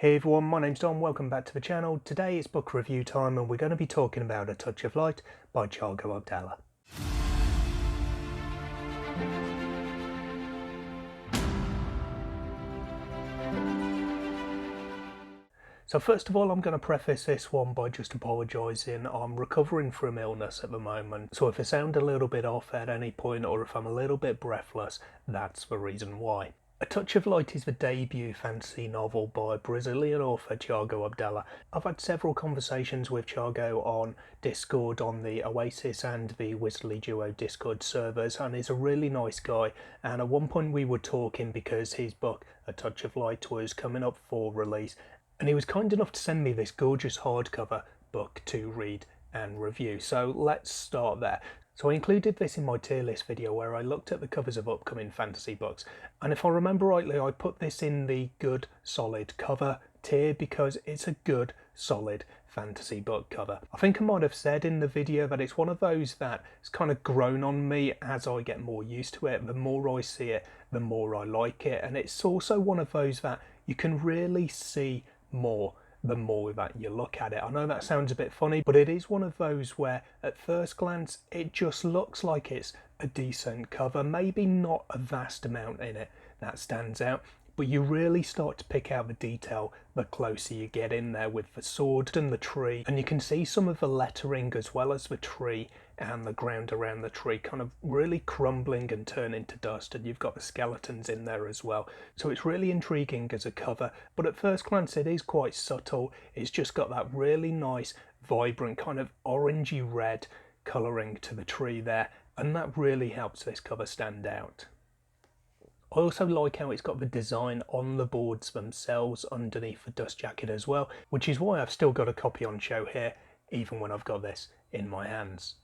Hey everyone, my name's Don, welcome back to the channel. Today it's book review time and we're going to be talking about A Touch of Light by Thiago Adballa. So first of all, I'm going to preface this one by just apologising. I'm recovering from illness at the moment, so if I sound a little bit off at any point or if I'm a little bit breathless, that's the reason why. A Touch of Light is the debut fantasy novel by Brazilian author Thiago Adballa. I've had several conversations with Thiago on Discord, on the Oasis and the Wizardly Duo Discord servers, and he's a really nice guy. And at one point we were talking because his book A Touch of Light was coming up for release, and he was kind enough to send me this gorgeous hardcover book to read and review. So let's start there. So I included this in my tier list video where I looked at the covers of upcoming fantasy books, and if I remember rightly I put this in the good solid cover tier because it's a good solid fantasy book cover. I think I might have said in the video that it's one of those that's kind of grown on me as I get more used to it. The more I see it, the more I like it, and it's also one of those that you can really see more the more that you look at it. I know that sounds a bit funny, but it is one of those where at first glance it just looks like it's a decent cover, maybe not a vast amount in it that stands out, but you really start to pick out the detail the closer you get in there with the sword and the tree, and you can see some of the lettering as well as the tree and the ground around the tree kind of really crumbling and turning to dust, and you've got the skeletons in there as well. So it's really intriguing as a cover, but at first glance it is quite subtle. It's just got that really nice vibrant kind of orangey red colouring to the tree there, and that really helps this cover stand out. I also like how it's got the design on the boards themselves underneath the dust jacket as well, which is why I've still got a copy on show here, even when I've got this in my hands.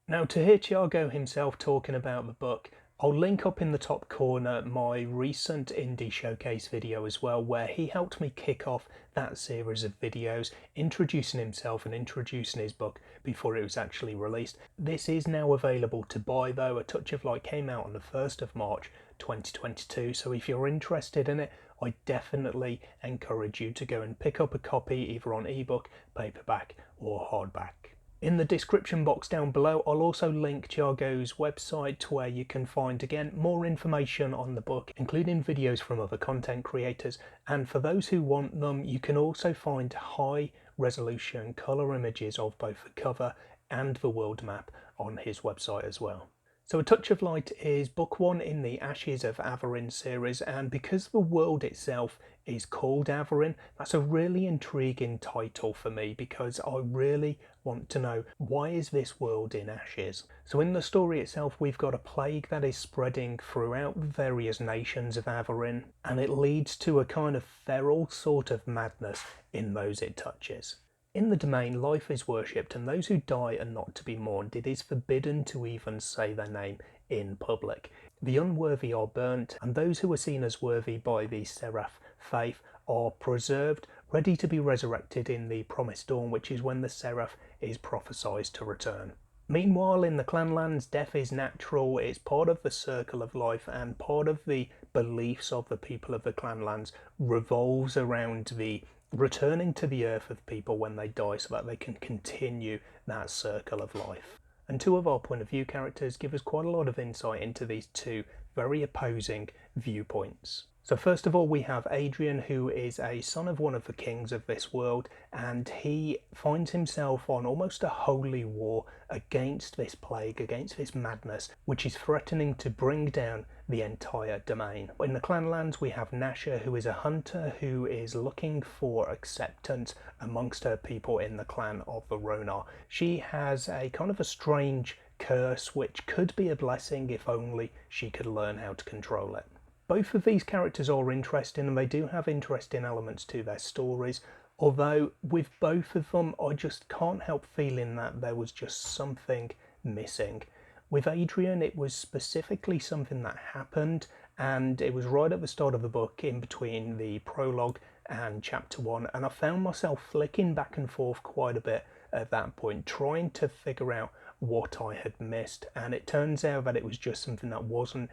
Now, to hear Thiago himself talking about the book, I'll link up in the top corner my recent indie showcase video as well, where he helped me kick off that series of videos, introducing himself and introducing his book before it was actually released. This is now available to buy though. A Touch of Light came out on the 1st of March 2022, so if you're interested in it, I definitely encourage you to go and pick up a copy either on ebook, paperback or hardback. In the description box down below, I'll also link Thiago's website where you can find, again, more information on the book, including videos from other content creators. And for those who want them, you can also find high resolution colour images of both the cover and the world map on his website as well. So A Touch of Light is book one in the Ashes of Averin series, and because the world itself is called Averin, that's a really intriguing title for me because I really want to know, why is this world in ashes? So in the story itself, we've got a plague that is spreading throughout various nations of Averin, and it leads to a kind of feral sort of madness in those it touches. In the domain, life is worshipped, and those who die are not to be mourned. It is forbidden to even say their name in public. The unworthy are burnt, and those who are seen as worthy by the Seraph faith are preserved, ready to be resurrected in the promised dawn, which is when the Seraph is prophesied to return. Meanwhile, in the Clanlands, death is natural. It's part of the circle of life, and part of the beliefs of the people of the Clanlands revolves around the returning to the earth of people when they die so that they can continue that circle of life. And two of our point of view characters give us quite a lot of insight into these two very opposing viewpoints. So first of all, we have Adrian, who is a son of one of the kings of this world, and he finds himself on almost a holy war against this plague, against this madness, which is threatening to bring down the entire domain. In the Clanlands, we have Nasha, who is a hunter who is looking for acceptance amongst her people in the clan of the Ronar. She has a kind of a strange curse, which could be a blessing if only she could learn how to control it. Both of these characters are interesting, and they do have interesting elements to their stories, although with both of them I just can't help feeling that there was just something missing. With Adrian, it was specifically something that happened, and it was right at the start of the book, in between the prologue and chapter 1, and I found myself flicking back and forth quite a bit at that point, trying to figure out what I had missed, and it turns out that it was just something that wasn't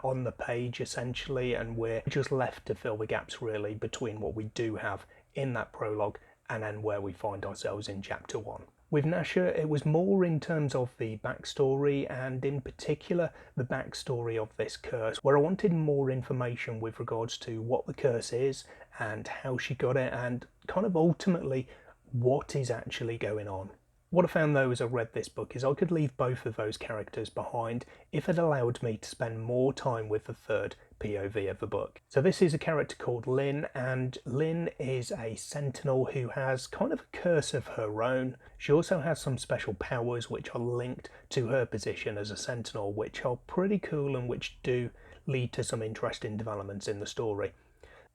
on the page essentially, and we're just left to fill the gaps really between what we do have in that prologue, and then where we find ourselves in chapter 1. With Nasha, it was more in terms of the backstory, and in particular the backstory of this curse, where I wanted more information with regards to what the curse is and how she got it, and kind of ultimately what is actually going on. What I found though as I read this book is I could leave both of those characters behind if it allowed me to spend more time with the third POV of the book. So this is a character called Lynn, and Lynn is a sentinel who has kind of a curse of her own. She also has some special powers which are linked to her position as a sentinel, which are pretty cool and which do lead to some interesting developments in the story.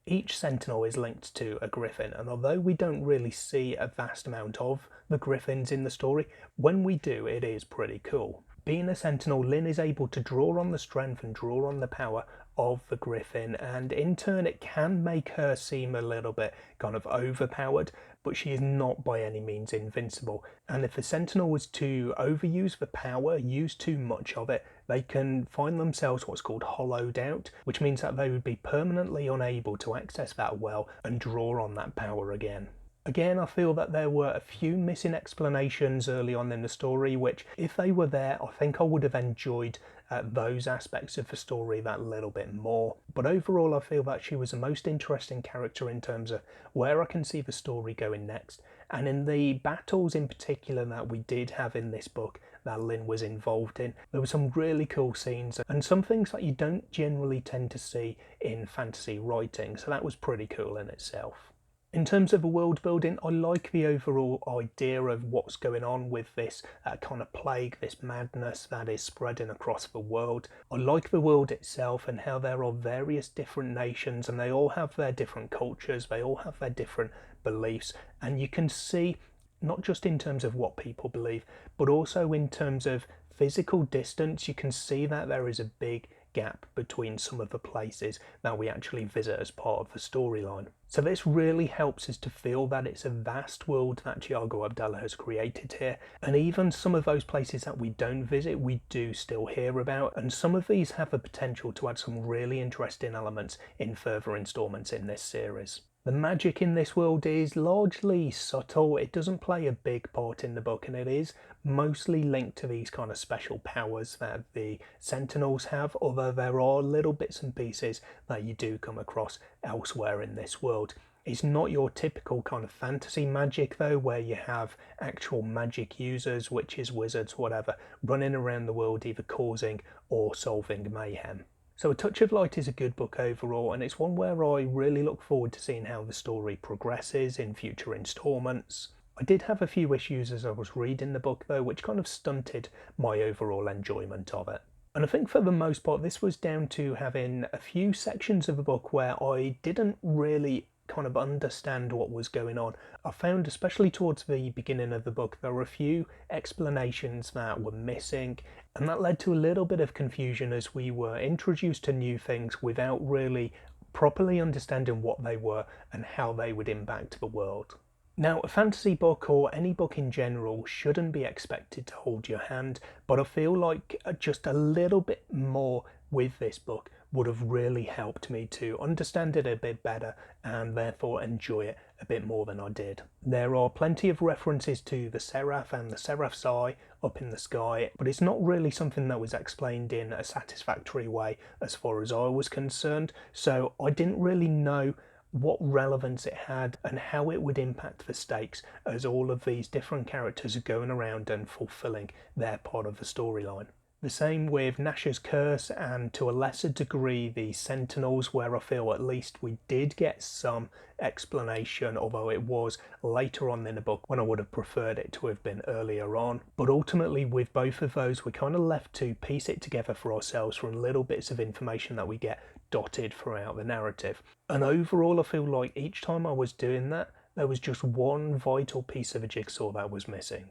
Each sentinel is linked to a griffin, and although we don't really see a vast amount of the griffins in the story, when we do, it is pretty cool. Being a sentinel, Lynn is able to draw on the strength and draw on the power of the griffin, and in turn it can make her seem a little bit kind of overpowered, but she is not by any means invincible. And if a sentinel was to overuse the power, use too much of it, they can find themselves what's called hollowed out, which means that they would be permanently unable to access that well and draw on that power again. Again, I feel that there were a few missing explanations early on in the story, which, if they were there, I think I would have enjoyed those aspects of the story that little bit more. But overall, I feel that she was the most interesting character in terms of where I can see the story going next. And in the battles in particular that we did have in this book that Lynn was involved in, there were some really cool scenes and some things that you don't generally tend to see in fantasy writing, so that was pretty cool in itself. In terms of the world building, I like the overall idea of what's going on with this kind of plague, this madness that is spreading across the world. I like the world itself and how there are various different nations and they all have their different cultures, they all have their different beliefs, and you can see not just in terms of what people believe, but also in terms of physical distance. You can see that there is a big gap between some of the places that we actually visit as part of the storyline. So this really helps us to feel that it's a vast world that Thiago Adballa has created here, and even some of those places that we don't visit, we do still hear about, and some of these have the potential to add some really interesting elements in further installments in this series. The magic in this world is largely subtle. It doesn't play a big part in the book, and it is mostly linked to these kind of special powers that the Sentinels have, although there are little bits and pieces that you do come across elsewhere in this world. It's not your typical kind of fantasy magic though, where you have actual magic users, witches, wizards, whatever, running around the world either causing or solving mayhem. So A Touch of Light is a good book overall, and it's one where I really look forward to seeing how the story progresses in future instalments. I did have a few issues as I was reading the book though, which kind of stunted my overall enjoyment of it. And I think for the most part this was down to having a few sections of the book where I didn't really kind of understand what was going on. I found, especially towards the beginning of the book, there were a few explanations that were missing, and that led to a little bit of confusion as we were introduced to new things without really properly understanding what they were and how they would impact the world. Now, a fantasy book or any book in general shouldn't be expected to hold your hand, but I feel like just a little bit more with this book would have really helped me to understand it a bit better and therefore enjoy it a bit more than I did. There are plenty of references to the Seraph and the Seraph's Eye up in the sky, but it's not really something that was explained in a satisfactory way as far as I was concerned, so I didn't really know what relevance it had and how it would impact the stakes as all of these different characters are going around and fulfilling their part of the storyline. The same with Nasha's curse and to a lesser degree the Sentinels, where I feel at least we did get some explanation, although it was later on in the book when I would have preferred it to have been earlier on. But ultimately with both of those we're kind of left to piece it together for ourselves from little bits of information that we get dotted throughout the narrative. And overall I feel like each time I was doing that there was just one vital piece of a jigsaw that was missing.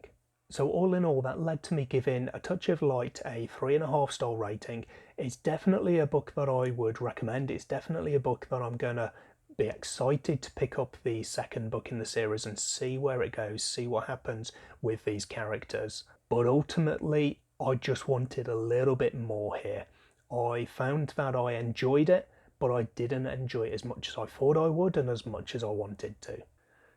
So all in all, that led to me giving A Touch of Light a 3.5 star rating. It's definitely a book that I would recommend. It's definitely a book that I'm gonna be excited to pick up the second book in the series and see where it goes, see what happens with these characters. But ultimately, I just wanted a little bit more here. I found that I enjoyed it, but I didn't enjoy it as much as I thought I would and as much as I wanted to.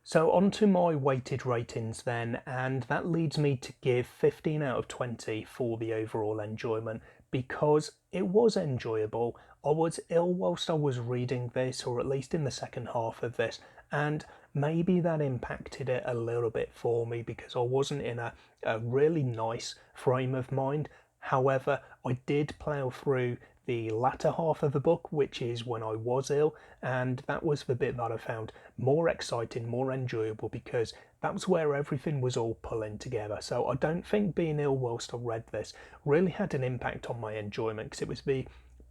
So on to my weighted ratings then, and that leads me to give 15 out of 20 for the overall enjoyment, because it was enjoyable. I was ill whilst I was reading this, or at least in the second half of this, and maybe that impacted it a little bit for me because I wasn't in a really nice frame of mind. However, I did plough through the latter half of the book, which is when I was ill, and that was the bit that I found more exciting, more enjoyable, because that was where everything was all pulling together. So I don't think being ill whilst I read this really had an impact on my enjoyment, because it was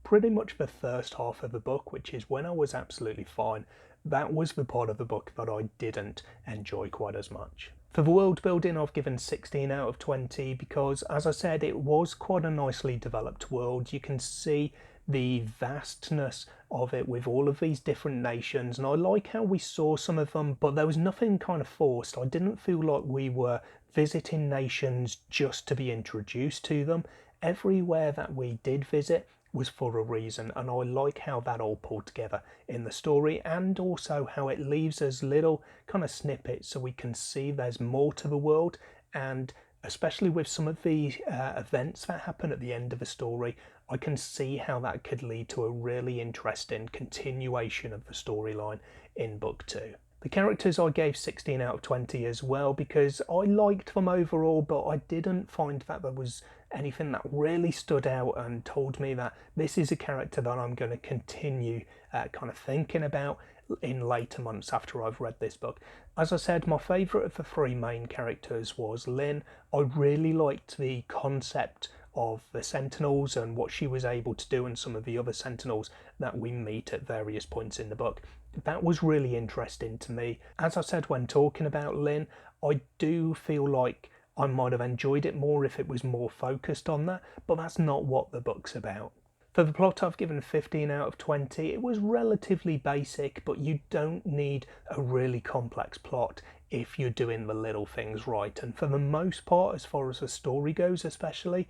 pretty much the first half of the book, which is when I was absolutely fine. That was the part of the book that I didn't enjoy quite as much. For the world building, I've given 16 out of 20 because, as I said, it was quite a nicely developed world. You can see the vastness of it with all of these different nations, and I like how we saw some of them, but there was nothing kind of forced. I didn't feel like we were visiting nations just to be introduced to them. Everywhere that we did visit was for a reason, and I like how that all pulled together in the story, and also how it leaves us little kind of snippets so we can see there's more to the world. And especially with some of the events that happen at the end of a story, I can see how that could lead to a really interesting continuation of the storyline in book 2. The characters I gave 16 out of 20 as well, because I liked them overall, but I didn't find that there was anything that really stood out and told me that this is a character that I'm going to continue kind of thinking about in later months after I've read this book. As I said, my favourite of the three main characters was Lynn. I really liked the concept of the Sentinels and what she was able to do, and some of the other Sentinels that we meet at various points in the book. That was really interesting to me. As I said when talking about Lynn, I do feel like I might have enjoyed it more if it was more focused on that, but that's not what the book's about. For the plot, I've given 15 out of 20. It was relatively basic, but you don't need a really complex plot if you're doing the little things right. And for the most part, as far as the story goes especially,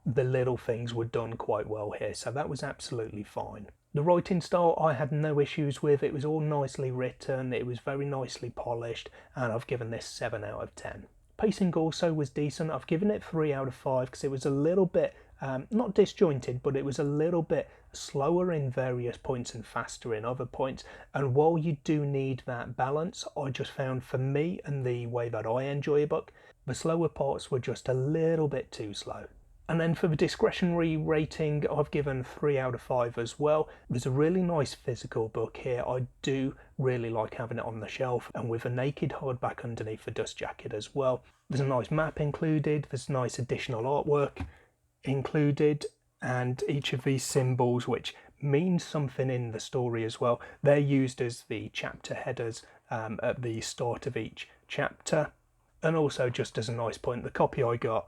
the little things were done quite well here, so that was absolutely fine. The writing style I had no issues with. It was all nicely written, it was very nicely polished, and I've given this 7 out of 10. Pacing also was decent. I've given it 3 out of 5 because it was a little bit, not disjointed, but it was a little bit slower in various points and faster in other points. And while you do need that balance, I just found, for me and the way that I enjoy a book, the slower parts were just a little bit too slow. And then for the discretionary rating, I've given 3 out of 5 as well. There's a really nice physical book here. I do really like having it on the shelf, and with a naked hardback underneath the dust jacket as well. There's a nice map included, there's nice additional artwork included, and each of these symbols, which means something in the story as well, they're used as the chapter headers at the start of each chapter. And also, just as a nice point, the copy I got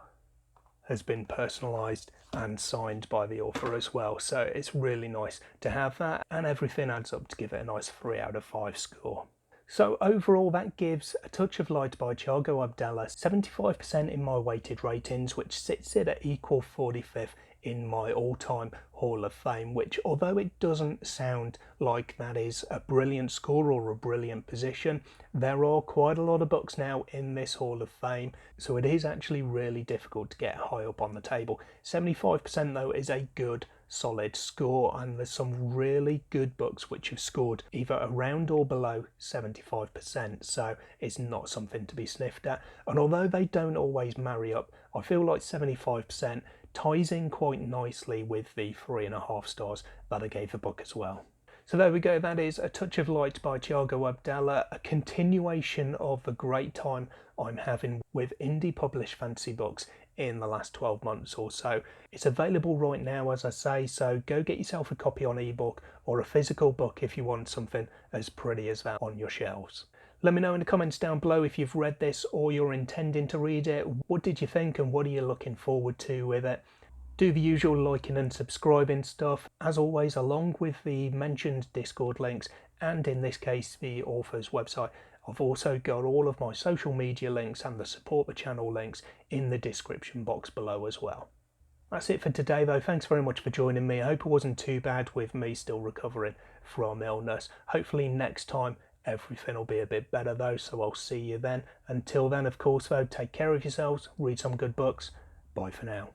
has been personalised and signed by the author as well, so it's really nice to have that, and everything adds up to give it a nice 3 out of 5 score. So overall, that gives A Touch of Light by Thiago Adballa 75% in my weighted ratings, which sits it at equal 45th in my all-time Hall of Fame, which, although it doesn't sound like that is a brilliant score or a brilliant position, there are quite a lot of books now in this Hall of Fame, so it is actually really difficult to get high up on the table. 75% though is a good solid score, and there's some really good books which have scored either around or below 75%, so it's not something to be sniffed at. And although they don't always marry up, I feel like 75% ties in quite nicely with the 3.5 stars that I gave the book as well. So there we go, that is A Touch of Light by Thiago Adballa, a continuation of the great time I'm having with indie published fantasy books in the last 12 months or so. It's available right now, as I say, so go get yourself a copy on ebook or a physical book if you want something as pretty as that on your shelves. Let me know in the comments down below if you've read this or you're intending to read it. What did you think and what are you looking forward to with it? Do the usual liking and subscribing stuff, as always, along with the mentioned Discord links, and in this case the author's website. I've also got all of my social media links and the support the channel links in the description box below as well. That's it for today though. Thanks very much for joining me. I hope it wasn't too bad with me still recovering from illness. Hopefully next time Everything will be a bit better though, so I'll see you then. Until then, of course though, take care of yourselves, read some good books. Bye for now.